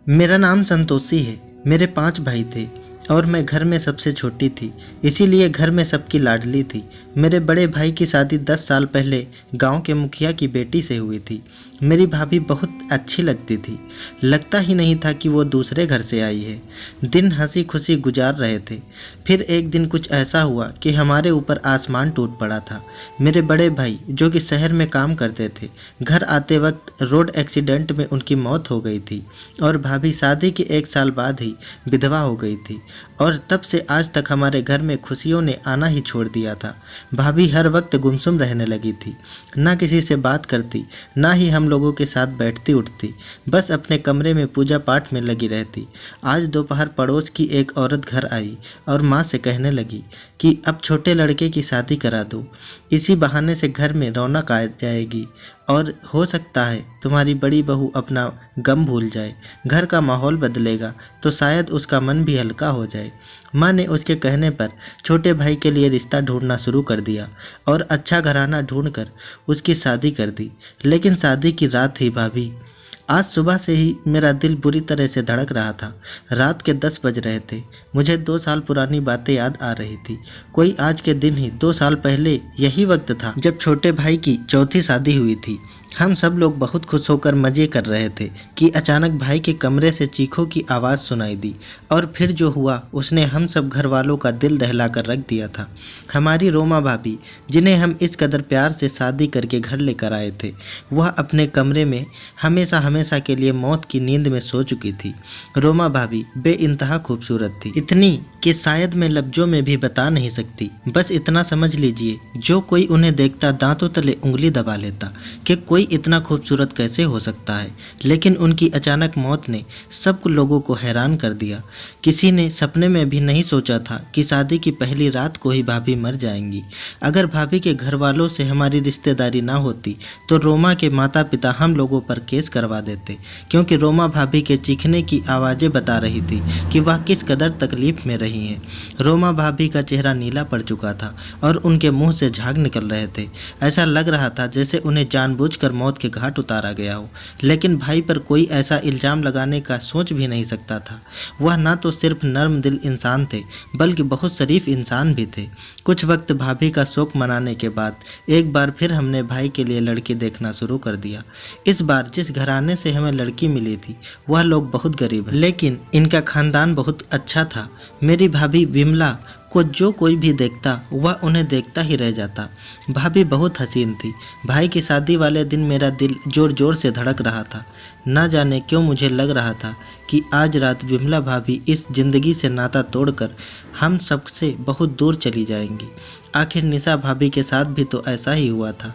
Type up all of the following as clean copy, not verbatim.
मेरा नाम संतोषी है। मेरे 5 भाई थे और मैं घर में सबसे छोटी थी, इसीलिए घर में सबकी लाडली थी। मेरे बड़े भाई की शादी 10 साल पहले गांव के मुखिया की बेटी से हुई थी। मेरी भाभी बहुत अच्छी लगती थी, लगता ही नहीं था कि वो दूसरे घर से आई है। दिन हंसी खुशी गुजार रहे थे। फिर एक दिन कुछ ऐसा हुआ कि हमारे ऊपर आसमान टूट पड़ा था। मेरे बड़े भाई जो कि शहर में काम करते थे, घर आते वक्त रोड एक्सीडेंट में उनकी मौत हो गई थी और भाभी शादी के 1 साल बाद ही विधवा हो गई थी। और तब से आज तक हमारे घर में खुशियों ने आना ही छोड़ दिया था। भाभी हर वक्त गुमसुम रहने लगी थी, ना किसी से बात करती, ना ही हम लोगों के साथ बैठती उठती, बस अपने कमरे में पूजा पाठ में लगी रहती। आज दोपहर पड़ोस की एक औरत घर आई और माँ से कहने लगी कि अब छोटे लड़के की शादी करा दो, इसी बहाने से घर में रौनक आ जाएगी और हो सकता है तुम्हारी बड़ी बहू अपना गम भूल जाए, घर का माहौल बदलेगा तो शायद उसका मन भी हल्का हो जाए। माँ ने उसके कहने पर छोटे भाई के लिए रिश्ता ढूंढना शुरू कर दिया और अच्छा घराना ढूंढकर उसकी शादी कर दी। लेकिन शादी की रात थी भाभी, आज सुबह से ही मेरा दिल बुरी तरह से धड़क रहा था। रात के 10 बज रहे थे। मुझे 2 साल पुरानी बातें याद आ रही थी। कोई आज के दिन ही 2 साल पहले यही वक्त था जब छोटे भाई की चौथी शादी हुई थी। हम सब लोग बहुत खुश होकर मज़े कर रहे थे कि अचानक भाई के कमरे से चीखों की आवाज़ सुनाई दी और फिर जो हुआ उसने हम सब घर वालों का दिल दहला कर रख दिया था। हमारी रोमा भाभी, जिन्हें हम इस कदर प्यार से शादी करके घर लेकर आए थे, वह अपने कमरे में हमेशा हमेशा के लिए मौत की नींद में सो चुकी थी। रोमा भाभी बेइंतहा खूबसूरत थी, इतनी कि शायद मैं लफ्ज़ों में भी बता नहीं सकती। बस इतना समझ लीजिए, जो कोई उन्हें देखता दांतों तले उंगली दबा लेता कि कोई इतना खूबसूरत कैसे हो सकता है। लेकिन उनकी अचानक मौत ने सब लोगों को हैरान कर दिया। किसी ने सपने में भी नहीं सोचा था कि शादी की पहली रात को ही भाभी मर जाएंगी। अगर भाभी के घर वालों से हमारी रिश्तेदारी ना होती तो रोमा के माता पिता हम लोगों पर केस करवा देते, क्योंकि रोमा भाभी के चीखने की आवाज़ें बता रही थी कि वह किस कदर तकलीफ में रही हैं। रोमा भाभी का चेहरा नीला पड़ चुका था और उनके मुंह से झाग निकल रहे थे। ऐसा लग रहा था जैसे उन्हें जानबूझकर मौत के घाट उतारा गया हो। लेकिन भाई पर कोई ऐसा इल्ज़ाम लगाने का सोच भी नहीं सकता था। वह ना तो सिर्फ नर्म दिल इंसान थे, बल्कि बहुत शरीफ इंसान भी थे। कुछ वक्त भाभी का शोक मनाने के बाद एक बार फिर हमने भाई के लिए लड़की देखना शुरू कर दिया। इस बार जिस घराने से हमें लड़की मिली थी वह लोग बहुत गरीब हैं, लेकिन इनका खानदान बहुत अच्छा था। मेरी भाभी विमला को जो कोई भी देखता वह उन्हें देखता ही रह जाता। भाभी बहुत हसीन थी। भाई की शादी वाले दिन मेरा दिल जोर जोर से धड़क रहा था। ना जाने क्यों मुझे लग रहा था कि आज रात विमला भाभी इस ज़िंदगी से नाता तोड़कर हम सबसे बहुत दूर चली जाएंगी। आखिर निशा भाभी के साथ भी तो ऐसा ही हुआ था।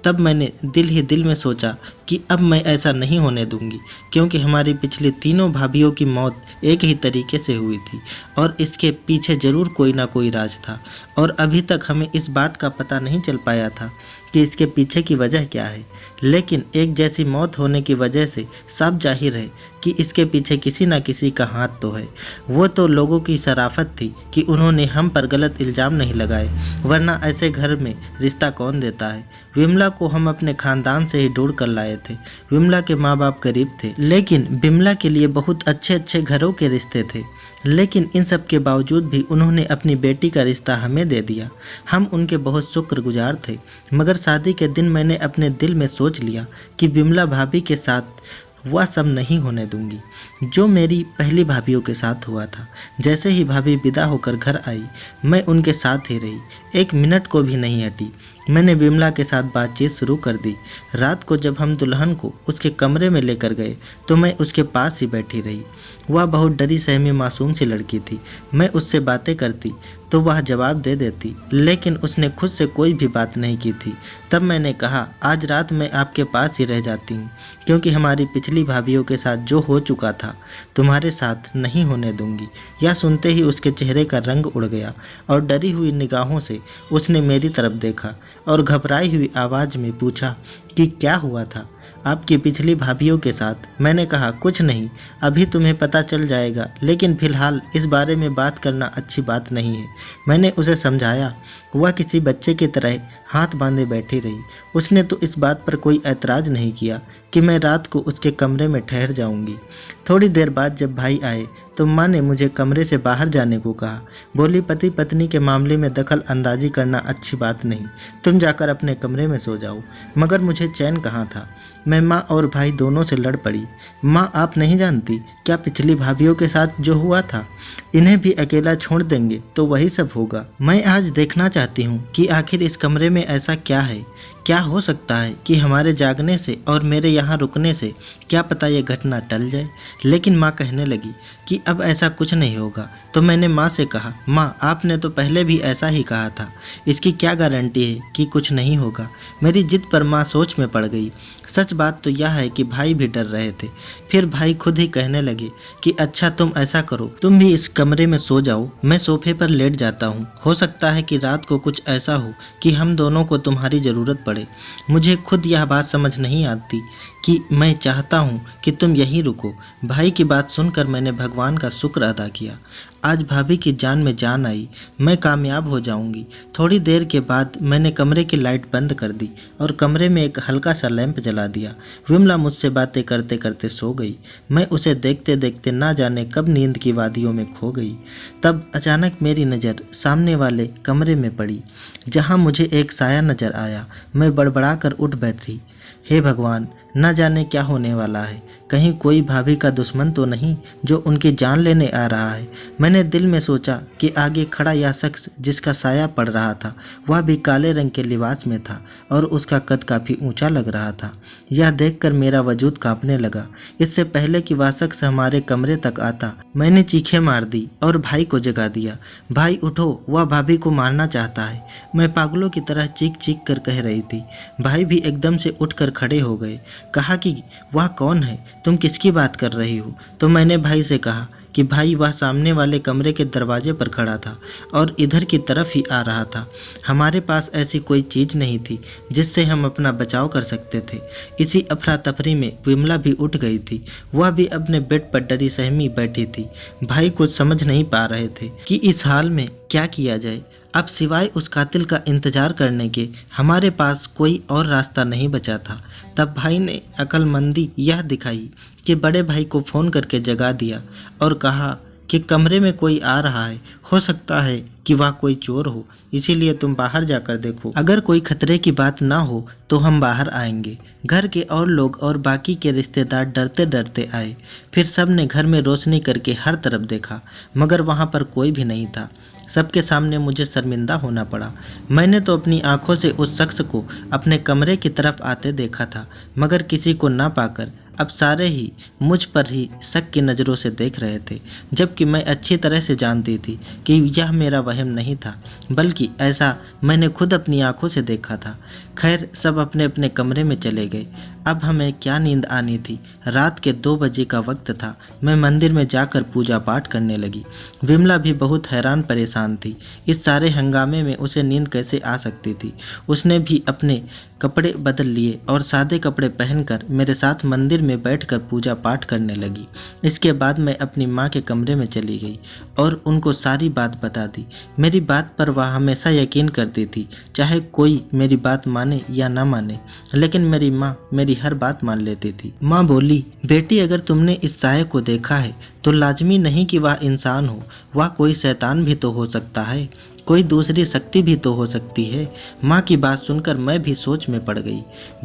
तब मैंने दिल ही दिल में सोचा कि अब मैं ऐसा नहीं होने दूंगी, क्योंकि हमारी पिछली तीनों भाभियों की मौत एक ही तरीके से हुई थी और इसके पीछे ज़रूर कोई ना कोई राज था। और अभी तक हमें इस बात का पता नहीं चल पाया था कि इसके पीछे की वजह क्या है। लेकिन एक जैसी मौत होने की वजह से साफ जाहिर है कि इसके पीछे किसी न किसी का हाथ तो है। वो तो लोगों की शराफत थी कि उन्होंने हम पर गलत इल्ज़ाम नहीं लगाए, वरना ऐसे घर में रिश्ता कौन देता है। विमला को हम अपने खानदान से ही ढूंढ कर लाए थे। विमला के माँ बाप गरीब थे, लेकिन विमला के लिए बहुत अच्छे अच्छे घरों के रिश्ते थे। लेकिन इन सब के बावजूद भी उन्होंने अपनी बेटी का रिश्ता हमें दे दिया। हम उनके बहुत शुक्रगुजार थे। मगर शादी के दिन मैंने अपने दिल में सोच लिया कि विमला भाभी के साथ वह सब नहीं होने दूंगी जो मेरी पहली भाभीयों के साथ हुआ था। जैसे ही भाभी विदा होकर घर आई, मैं उनके साथ ही रही, 1 मिनट को भी नहीं हटी। मैंने विमला के साथ बातचीत शुरू कर दी। रात को जब हम दुल्हन को उसके कमरे में लेकर गए तो मैं उसके पास ही बैठी रही। वह बहुत डरी सहमी मासूम सी लड़की थी। मैं उससे बातें करती तो वह जवाब दे देती, लेकिन उसने खुद से कोई भी बात नहीं की थी। तब मैंने कहा, आज रात मैं आपके पास ही रह जाती हूँ, क्योंकि हमारी पिछली भाभीयों के साथ जो हो चुका था तुम्हारे साथ नहीं होने दूंगी। यह सुनते ही उसके चेहरे का रंग उड़ गया और डरी हुई निगाहों से उसने मेरी तरफ देखा और घबराई हुई आवाज़ में पूछा कि क्या हुआ था। आपकी पिछली भाभीियों के साथ। मैंने कहा कुछ नहीं, अभी तुम्हें पता चल जाएगा, लेकिन फिलहाल इस बारे में बात करना अच्छी बात नहीं है। मैंने उसे समझाया। वह किसी बच्चे की तरह हाथ बांधे बैठी रही। उसने तो इस बात पर कोई ऐतराज़ नहीं किया कि मैं रात को उसके कमरे में ठहर जाऊंगी। थोड़ी देर बाद जब भाई आए तो माँ ने मुझे कमरे से बाहर जाने को कहा। बोली, पति पत्नी के मामले में दखल अंदाजी करना अच्छी बात नहीं, तुम जाकर अपने कमरे में सो जाओ। मगर मुझे चैन कहाँ था। मैं माँ और भाई दोनों से लड़ पड़ी। माँ, आप नहीं जानती क्या पिछली भाभीियों के साथ जो हुआ था? इन्हें भी अकेला छोड़ देंगे तो वही सब होगा। मैं आज देखना चाहती हूँ कि आखिर इस कमरे में ऐसा क्या है। क्या हो सकता है कि हमारे जागने से और मेरे यहाँ रुकने से क्या पता ये घटना टल जाए। लेकिन माँ कहने लगी कि अब ऐसा कुछ नहीं होगा। तो मैंने माँ से कहा, माँ आपने तो पहले भी ऐसा ही कहा था, इसकी क्या गारंटी है कि कुछ नहीं होगा। मेरी जिद पर माँ सोच में पड़ गई। सच बात तो यह है कि भाई भी डर रहे थे। फिर भाई खुद ही कहने लगे कि अच्छा तुम ऐसा करो, तुम भी इस कमरे में सो जाओ, मैं सोफे पर लेट जाता हूँ। हो सकता है कि रात को कुछ ऐसा हो कि हम दोनों को तुम्हारी ज़रूरत पड़े। मुझे खुद यह बात समझ नहीं आती कि मैं चाहता हूँ कि तुम यहीं रुको। भाई की बात सुनकर मैंने भगवान का शुक्र अदा किया। आज भाभी की जान में जान आई, मैं कामयाब हो जाऊंगी। थोड़ी देर के बाद मैंने कमरे की लाइट बंद कर दी और कमरे में एक हल्का सा लैंप जला दिया। विमला मुझसे बातें करते करते सो गई। मैं उसे देखते देखते ना जाने कब नींद की वादियों में खो गई। तब अचानक मेरी नज़र सामने वाले कमरे में पड़ी, जहाँ मुझे एक साया नज़र आया। मैं बड़बड़ा कर उठ बैठी। हे भगवान, न जाने क्या होने वाला है। कहीं कोई भाभी का दुश्मन तो नहीं जो उनकी जान लेने आ रहा है। मैंने दिल में सोचा कि आगे खड़ा यह शख्स जिसका साया पड़ रहा था वह भी काले रंग के लिबास में था और उसका कद काफ़ी ऊंचा लग रहा था। यह देखकर मेरा वजूद कांपने लगा। इससे पहले कि वह शख्स हमारे कमरे तक आता मैंने चीखें मार दी और भाई को जगा दिया। भाई उठो, वह भाभी को मारना चाहता है। मैं पागलों की तरह चीख चीख कर कह रही थी। भाई भी एकदम से उठकर खड़े हो गए। कहा कि वह कौन है, तुम किसकी बात कर रही हो? तो मैंने भाई से कहा कि भाई वह सामने वाले कमरे के दरवाजे पर खड़ा था और इधर की तरफ ही आ रहा था। हमारे पास ऐसी कोई चीज़ नहीं थी जिससे हम अपना बचाव कर सकते थे। इसी अफरा तफरी में विमला भी उठ गई थी। वह भी अपने बेड पर डरी सहमी बैठी थी। भाई कुछ समझ नहीं पा रहे थे कि इस हाल में क्या किया जाए। अब सिवाय उस कातिल का इंतजार करने के हमारे पास कोई और रास्ता नहीं बचा था। तब भाई ने अक्लमंदी यह दिखाई कि बड़े भाई को फ़ोन करके जगा दिया और कहा कि कमरे में कोई आ रहा है। हो सकता है कि वह कोई चोर हो, इसीलिए तुम बाहर जाकर देखो। अगर कोई खतरे की बात ना हो तो हम बाहर आएंगे। घर के और लोग और बाकी के रिश्तेदार डरते डरते आए। फिर सब ने घर में रोशनी करके हर तरफ देखा, मगर वहाँ पर कोई भी नहीं था। सबके सामने मुझे शर्मिंदा होना पड़ा। मैंने तो अपनी आंखों से उस शख्स को अपने कमरे की तरफ आते देखा था, मगर किसी को ना पाकर अब सारे ही मुझ पर ही शक की नज़रों से देख रहे थे, जबकि मैं अच्छी तरह से जानती थी कि यह मेरा वहम नहीं था, बल्कि ऐसा मैंने खुद अपनी आंखों से देखा था। खैर, सब अपने अपने कमरे में चले गए। अब हमें क्या नींद आनी थी। रात के 2 बजे का वक्त था। मैं मंदिर में जाकर पूजा पाठ करने लगी। विमला भी बहुत हैरान परेशान थी। इस सारे हंगामे में उसे नींद कैसे आ सकती थी। उसने भी अपने कपड़े बदल लिए और सादे कपड़े पहनकर मेरे साथ मंदिर में बैठकर पूजा पाठ करने लगी। इसके बाद मैं अपनी माँ के कमरे में चली गई और उनको सारी बात बता दी। मेरी बात पर वह हमेशा यकीन करती थी, चाहे कोई मेरी बात माने या ना माने, लेकिन मेरी माँ मेरी हर बात मान लेती थी। माँ बोली, बेटी अगर तुमने इस साये को देखा है तो लाजमी नहीं कि वह इंसान हो, वह कोई शैतान भी तो हो सकता है, कोई दूसरी शक्ति भी तो हो सकती है। माँ की बात सुनकर मैं भी सोच में पड़ गई।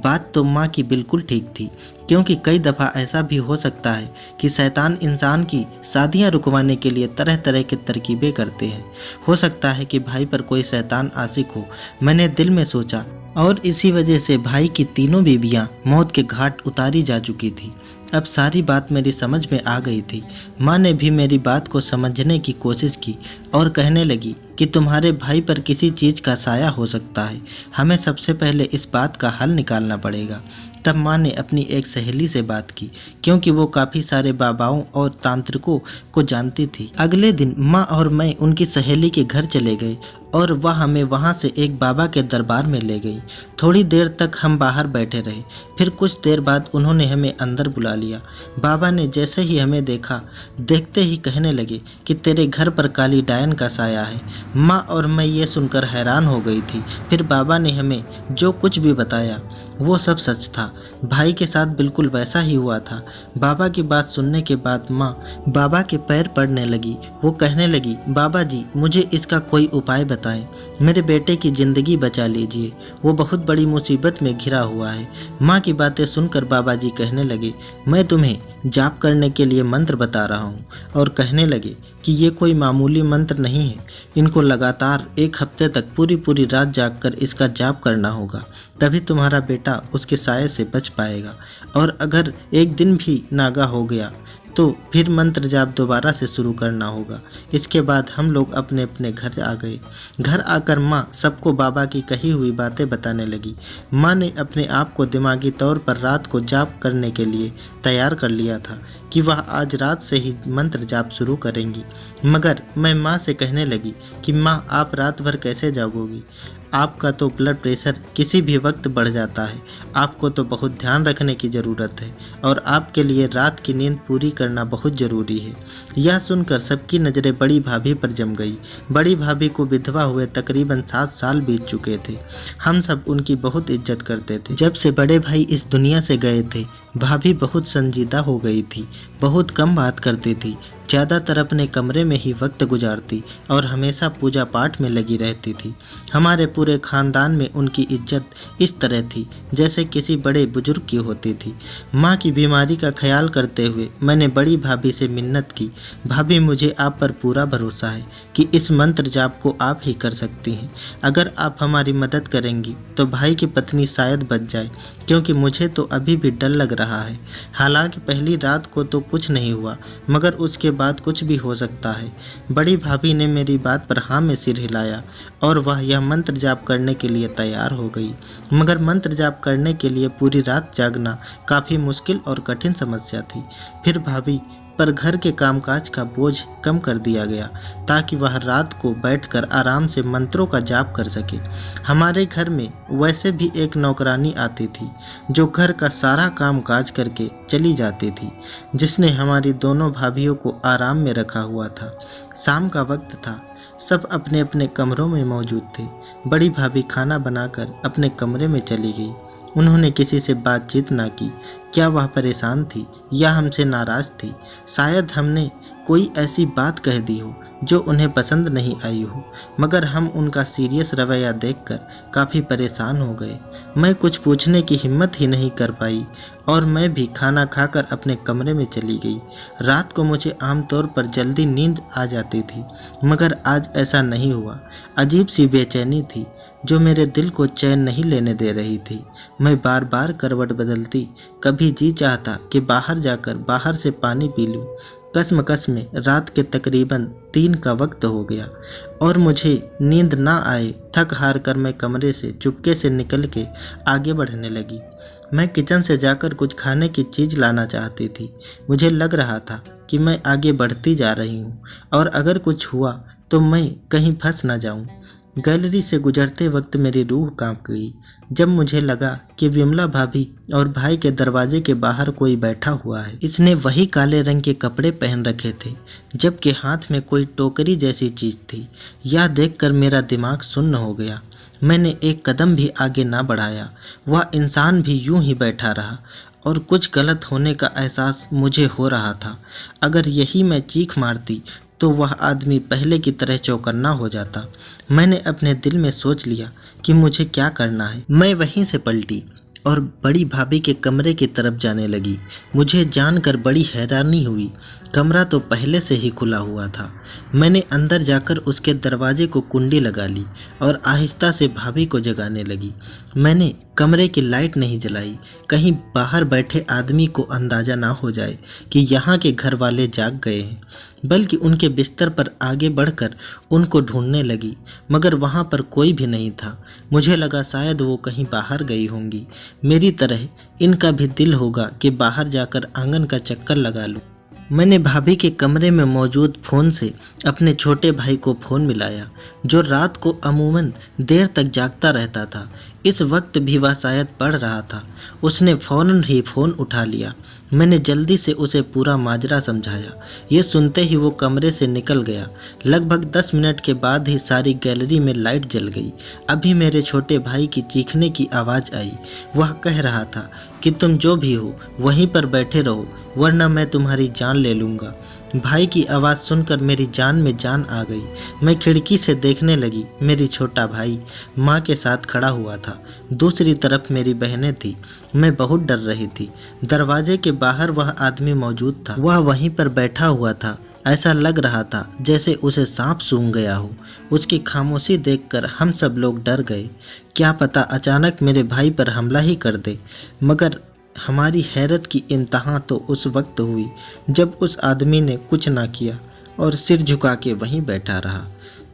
बात तो माँ की बिल्कुल ठीक थी, क्योंकि कई दफ़ा ऐसा भी हो सकता है कि शैतान इंसान की शादियाँ रुकवाने के लिए तरह तरह की तरकीबें करते हैं। हो सकता है कि भाई पर कोई शैतान आशिक हो, मैंने दिल में सोचा, और इसी वजह से भाई की तीनों बीवियाँ मौत के घाट उतारी जा चुकी थी। अब सारी बात मेरी समझ में आ गई थी। माँ ने भी मेरी बात को समझने की कोशिश की और कहने लगी कि तुम्हारे भाई पर किसी चीज़ का साया हो सकता है, हमें सबसे पहले इस बात का हल निकालना पड़ेगा। तब माँ ने अपनी एक सहेली से बात की, क्योंकि वो काफ़ी सारे बाबाओं और तांत्रिकों को जानती थी। अगले दिन माँ और मैं उनकी सहेली के घर चले गए और वह हमें वहाँ से एक बाबा के दरबार में ले गई। थोड़ी देर तक हम बाहर बैठे रहे, फिर कुछ देर बाद उन्होंने हमें अंदर बुला लिया। बाबा ने जैसे ही हमें देखा, देखते ही कहने लगे कि तेरे घर पर काली डायन का साया है। माँ और मैं ये सुनकर हैरान हो गई थी। फिर बाबा ने हमें जो कुछ भी बताया वो सब सच था। भाई के साथ बिल्कुल वैसा ही हुआ था। बाबा की बात सुनने के बाद माँ बाबा के पैर पड़ने लगी। वो कहने लगी, बाबा जी मुझे इसका कोई उपाय बताएं, मेरे बेटे की ज़िंदगी बचा लीजिए, वो बहुत बड़ी मुसीबत में घिरा हुआ है। माँ की बातें सुनकर बाबा जी कहने लगे, मैं तुम्हें जाप करने के लिए मंत्र बता रहा हूँ। और कहने लगे कि ये कोई मामूली मंत्र नहीं है, इनको लगातार 1 हफ्ते तक पूरी पूरी रात जागकर इसका जाप करना होगा, तभी तुम्हारा बेटा उसके साये से बच पाएगा। और अगर एक दिन भी नागा हो गया तो फिर मंत्र जाप दोबारा से शुरू करना होगा। इसके बाद हम लोग अपने अपने घर आ गए। घर आकर माँ सबको बाबा की कही हुई बातें बताने लगी। माँ ने अपने आप को दिमागी तौर पर रात को जाप करने के लिए तैयार कर लिया था कि वह आज रात से ही मंत्र जाप शुरू करेंगी। मगर मैं माँ से कहने लगी कि माँ आप रात भर कैसे जागोगी, आपका तो ब्लड प्रेशर किसी भी वक्त बढ़ जाता है, आपको तो बहुत ध्यान रखने की ज़रूरत है और आपके लिए रात की नींद पूरी करना बहुत ज़रूरी है। यह सुनकर सबकी नज़रें बड़ी भाभी पर जम गई। बड़ी भाभी को विधवा हुए तकरीबन 7 साल बीत चुके थे। हम सब उनकी बहुत इज्जत करते थे। जब से बड़े भाई इस दुनिया से गए थे, भाभी बहुत संजीदा हो गई थी, बहुत कम बात करती थी, ज़्यादातर अपने कमरे में ही वक्त गुजारती और हमेशा पूजा पाठ में लगी रहती थी। हमारे पूरे ख़ानदान में उनकी इज्जत इस तरह थी जैसे किसी बड़े बुजुर्ग की होती थी। माँ की बीमारी का ख्याल करते हुए मैंने बड़ी भाभी से मिन्नत की, भाभी मुझे आप पर पूरा भरोसा है कि इस मंत्र जाप को आप ही कर सकती हैं। अगर आप हमारी मदद करेंगी तो भाई की पत्नी शायद बच जाए, क्योंकि मुझे तो अभी भी डर लग रहा है। हालांकि पहली रात को तो कुछ नहीं हुआ, मगर उसके बाद कुछ भी हो सकता है। बड़ी भाभी ने मेरी बात पर हाँ में सिर हिलाया और वह यह मंत्र जाप करने के लिए तैयार हो गई। मगर मंत्र जाप करने के लिए पूरी रात जागना काफ़ी मुश्किल और कठिन समस्या थी। फिर भाभी पर घर के कामकाज का बोझ कम कर दिया गया ताकि वह रात को बैठकर आराम से मंत्रों का जाप कर सके। हमारे घर में वैसे भी एक नौकरानी आती थी जो घर का सारा काम काज करके चली जाती थी, जिसने हमारी दोनों भाभियों को आराम में रखा हुआ था। शाम का वक्त था, सब अपने अपने कमरों में मौजूद थे। बड़ी भाभी खाना बनाकर अपने कमरे में चली गई। उन्होंने किसी से बातचीत ना की। क्या वह परेशान थी या हमसे नाराज़ थी? शायद हमने कोई ऐसी बात कह दी हो जो उन्हें पसंद नहीं आई हो, मगर हम उनका सीरियस रवैया देखकर काफ़ी परेशान हो गए। मैं कुछ पूछने की हिम्मत ही नहीं कर पाई और मैं भी खाना खाकर अपने कमरे में चली गई। रात को मुझे आमतौर पर जल्दी नींद आ जाती थी, मगर आज ऐसा नहीं हुआ। अजीब सी बेचैनी थी जो मेरे दिल को चैन नहीं लेने दे रही थी। मैं बार बार करवट बदलती, कभी जी चाहता कि बाहर जाकर बाहर से पानी पी लूं। कसमकस में रात के तकरीबन 3 का वक्त हो गया और मुझे नींद ना आए। थक हार कर मैं कमरे से चुपके से निकल के आगे बढ़ने लगी। मैं किचन से जाकर कुछ खाने की चीज़ लाना चाहती थी। मुझे लग रहा था कि मैं आगे बढ़ती जा रही हूँ और अगर कुछ हुआ तो मैं कहीं फंस ना जाऊँ। गैलरी से गुजरते वक्त मेरी रूह कांप गई जब मुझे लगा कि विमला भाभी और भाई के दरवाजे के बाहर कोई बैठा हुआ है। इसने वही काले रंग के कपड़े पहन रखे थे, जबकि हाथ में कोई टोकरी जैसी चीज़ थी। यह देखकर मेरा दिमाग सुन्न हो गया। मैंने एक कदम भी आगे ना बढ़ाया। वह इंसान भी यूं ही बैठा रहा और कुछ गलत होने का एहसास मुझे हो रहा था। अगर यही मैं चीख मारती तो वह आदमी पहले की तरह चौकन्ना हो जाता। मैंने अपने दिल में सोच लिया कि मुझे क्या करना है। मैं वहीं से पलटी और बड़ी भाभी के कमरे की तरफ जाने लगी। मुझे जानकर बड़ी हैरानी हुई। कमरा तो पहले से ही खुला हुआ था। मैंने अंदर जाकर उसके दरवाजे को कुंडी लगा ली और आहिस्ता से भाभी को जगाने लगी। मैंने कमरे की लाइट नहीं जलाई, कहीं बाहर बैठे आदमी को अंदाज़ा ना हो जाए कि यहाँ के घर वाले जाग गए हैं, बल्कि उनके बिस्तर पर आगे बढ़कर उनको ढूंढने लगी, मगर वहाँ पर कोई भी नहीं था। मुझे लगा शायद वो कहीं बाहर गई होंगी। मेरी तरह इनका भी दिल होगा कि बाहर जाकर आंगन का चक्कर लगा लूँ। मैंने भाभी के कमरे में मौजूद फ़ोन से अपने छोटे भाई को फ़ोन मिलाया, जो रात को अमूमन देर तक जागता रहता था। इस वक्त भी वह शायद पढ़ रहा था। उसने फ़ौरन ही फ़ोन उठा लिया। मैंने जल्दी से उसे पूरा माजरा समझाया। ये सुनते ही वो कमरे से निकल गया। लगभग 10 मिनट के बाद ही सारी गैलरी में लाइट जल गई। अभी मेरे छोटे भाई की चीखने की आवाज़ आई। वह कह रहा था कि तुम जो भी हो वहीं पर बैठे रहो, वरना मैं तुम्हारी जान ले लूँगा। भाई की आवाज़ सुनकर मेरी जान में जान आ गई। मैं खिड़की से देखने लगी। मेरी छोटा भाई माँ के साथ खड़ा हुआ था। दूसरी तरफ मेरी बहनें थी। मैं बहुत डर रही थी। दरवाजे के बाहर वह आदमी मौजूद था। वह वहीं पर बैठा हुआ था। ऐसा लग रहा था जैसे उसे सांप सूंघ गया हो। उसकी खामोशी देखकर हम सब लोग डर गए। क्या पता अचानक मेरे भाई पर हमला ही कर दे। मगर हमारी हैरत की इंतहा तो उस वक्त हुई जब उस आदमी ने कुछ ना किया और सिर झुका के वहीं बैठा रहा।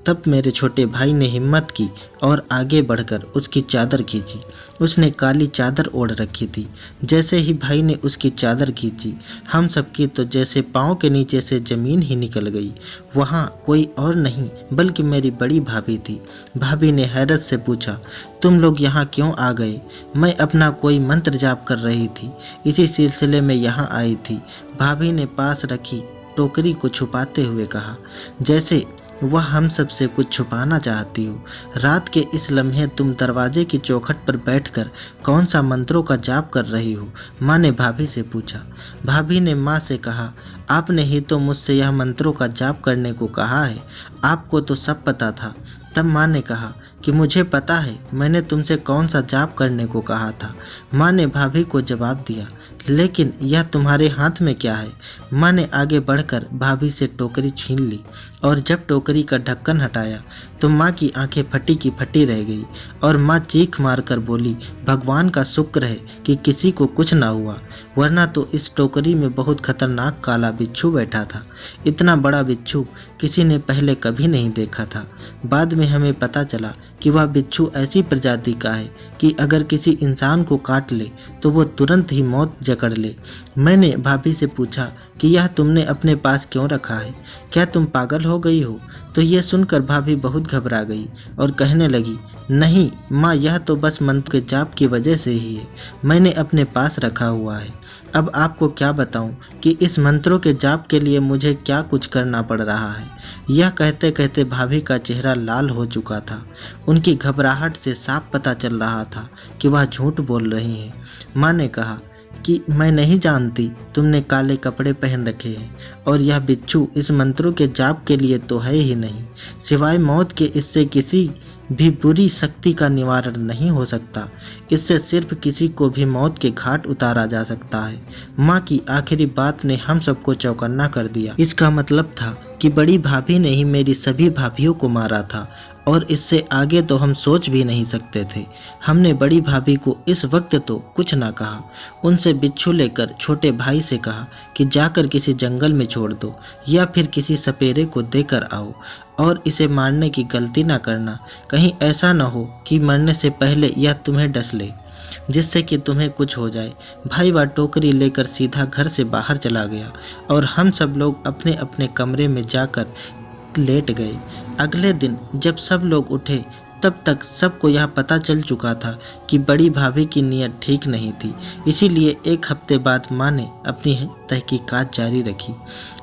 तब मेरे छोटे भाई ने हिम्मत की और आगे बढ़कर उसकी चादर खींची। उसने काली चादर ओढ़ रखी थी। जैसे ही भाई ने उसकी चादर खींची, हम सबकी तो जैसे पाँव के नीचे से ज़मीन ही निकल गई। वहाँ कोई और नहीं बल्कि मेरी बड़ी भाभी थी। भाभी ने हैरत से पूछा, तुम लोग यहाँ क्यों आ गए? मैं अपना कोई मंत्र जाप कर रही थी, इसी सिलसिले में यहाँ आई थी। भाभी ने पास रखी टोकरी को छुपाते हुए कहा, जैसे वह हम सब से कुछ छुपाना चाहती हो। रात के इस लम्हे तुम दरवाजे की चौखट पर बैठकर कौन सा मंत्रों का जाप कर रही हो? माँ ने भाभी से पूछा। भाभी ने माँ से कहा, आपने ही तो मुझसे यह मंत्रों का जाप करने को कहा है, आपको तो सब पता था। तब माँ ने कहा कि मुझे पता है, मैंने तुमसे कौन सा जाप करने को कहा था। माँ ने भाभी को जवाब दिया, लेकिन यह तुम्हारे हाथ में क्या है? माँ ने आगे बढ़कर भाभी से टोकरी छीन ली और जब टोकरी का ढक्कन हटाया तो माँ की आंखें फटी की फटी रह गई और माँ चीख मारकर बोली, भगवान का शुक्र है कि किसी को कुछ ना हुआ, वरना तो इस टोकरी में बहुत खतरनाक काला बिच्छू बैठा था। इतना बड़ा बिच्छू किसी ने पहले कभी नहीं देखा था। बाद में हमें पता चला कि वह बिच्छू ऐसी प्रजाति का है कि अगर किसी इंसान को काट ले तो वो तुरंत ही मौत जकड़ ले। मैंने भाभी से पूछा कि यह तुमने अपने पास क्यों रखा है? क्या तुम पागल हो गई हो? तो ये सुनकर भाभी बहुत घबरा गई और कहने लगी, नहीं माँ, यह तो बस मंत्र के जाप की वजह से ही है, मैंने अपने पास रखा हुआ है। अब आपको क्या बताऊं कि इस मंत्रों के जाप के लिए मुझे क्या कुछ करना पड़ रहा है। यह कहते कहते भाभी का चेहरा लाल हो चुका था। उनकी घबराहट से साफ पता चल रहा था कि वह झूठ बोल रही हैं। माँ ने कहा कि मैं नहीं जानती, तुमने काले कपड़े पहन रखे हैं और यह बिच्छू इस मंत्रों के जाप के लिए तो है ही नहीं। सिवाय मौत के इससे किसी भी बुरी शक्ति का निवारण नहीं हो सकता। इससे सिर्फ किसी को भी मौत के घाट उतारा जा सकता है। माँ की आखिरी बात ने हम सबको चौकन्ना कर दिया। इसका मतलब था कि बड़ी भाभी ने ही मेरी सभी भाभियों को मारा था और इससे आगे तो हम सोच भी नहीं सकते थे। हमने बड़ी भाभी को इस वक्त तो कुछ ना कहा। उनसे बिच्छू लेकर छोटे भाई से कहा कि जाकर किसी जंगल में छोड़ दो या फिर किसी सपेरे को देकर आओ और इसे मारने की गलती ना करना। कहीं ऐसा ना हो कि मरने से पहले यह तुम्हें डस ले, जिससे कि तुम्हें कुछ हो जाए। भाई वह टोकरी लेकर सीधा घर से बाहर चला गया और हम सब लोग अपने अपने कमरे में जाकर लेट गए। अगले दिन जब सब लोग उठे तब तक सबको यह पता चल चुका था कि बड़ी भाभी की नीयत ठीक नहीं थी। इसीलिए एक हफ्ते बाद माँ ने अपनी तहकीकात जारी रखी।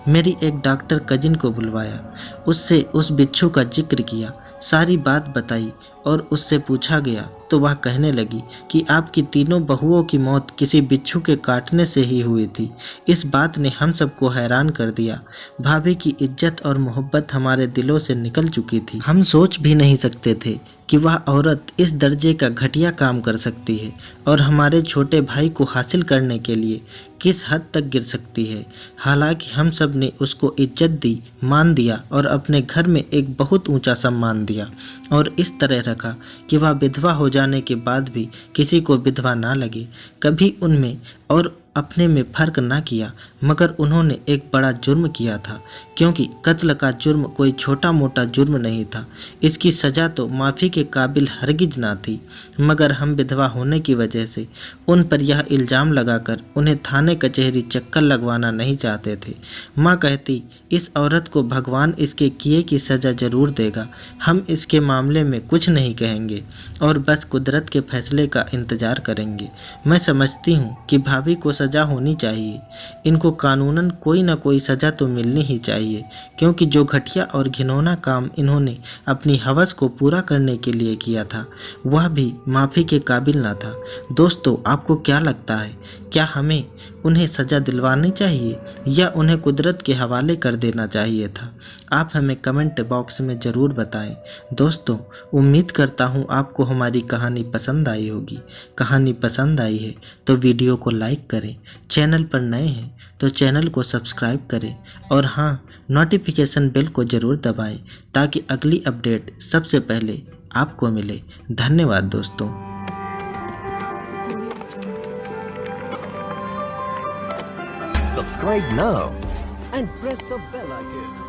मेरी एक डॉक्टर कजिन को बुलवाया, उससे उस बिच्छू का जिक्र किया, सारी बात बताई और उससे पूछा गया तो वह कहने लगी कि आपकी तीनों बहुओं की मौत किसी बिच्छू के काटने से ही हुई थी। इस बात ने हम सबको हैरान कर दिया। भाभी की इज्जत और मोहब्बत हमारे दिलों से निकल चुकी थी। हम सोच भी नहीं सकते थे कि वह औरत इस दर्जे का घटिया काम कर सकती है और हमारे छोटे भाई को हासिल करने के लिए किस हद तक गिर सकती है। हालांकि हम सब ने उसको इज्जत दी, मान दिया और अपने घर में एक बहुत ऊंचा सम्मान दिया और इस तरह रखा कि वह विधवा हो जाने के बाद भी किसी को विधवा ना लगे। कभी उनमें और अपने में फर्क ना किया। मगर उन्होंने एक बड़ा जुर्म किया था, क्योंकि कत्ल का जुर्म कोई छोटा मोटा जुर्म नहीं था। इसकी सज़ा तो माफ़ी के काबिल हरगिज ना थी, मगर हम विधवा होने की वजह से उन पर यह इल्ज़ाम लगाकर उन्हें थाने कचहरी चक्कर लगवाना नहीं चाहते थे। माँ कहती, इस औरत को भगवान इसके किए की सज़ा ज़रूर देगा, हम इसके मामले में कुछ नहीं कहेंगे और बस कुदरत के फैसले का इंतज़ार करेंगे। मैं समझती हूँ कि भाभी को सज़ा होनी चाहिए, इनको कानूनन कोई ना कोई सज़ा तो मिलनी ही चाहिए, क्योंकि जो घटिया और घिनौना काम इन्होंने अपनी हवस को पूरा करने के लिए किया था वह भी माफ़ी के काबिल ना था। दोस्तों, आपको क्या लगता है, क्या हमें उन्हें सज़ा दिलवानी चाहिए या उन्हें कुदरत के हवाले कर देना चाहिए था? आप हमें कमेंट बॉक्स में ज़रूर बताएं। दोस्तों, उम्मीद करता हूँ आपको हमारी कहानी पसंद आई होगी। कहानी पसंद आई है तो वीडियो को लाइक करें, चैनल पर नए हैं तो चैनल को सब्सक्राइब करें और हाँ, नोटिफिकेशन बेल को ज़रूर दबाएं ताकि अगली अपडेट सबसे पहले आपको मिले। धन्यवाद दोस्तों। Subscribe now and press the bell icon.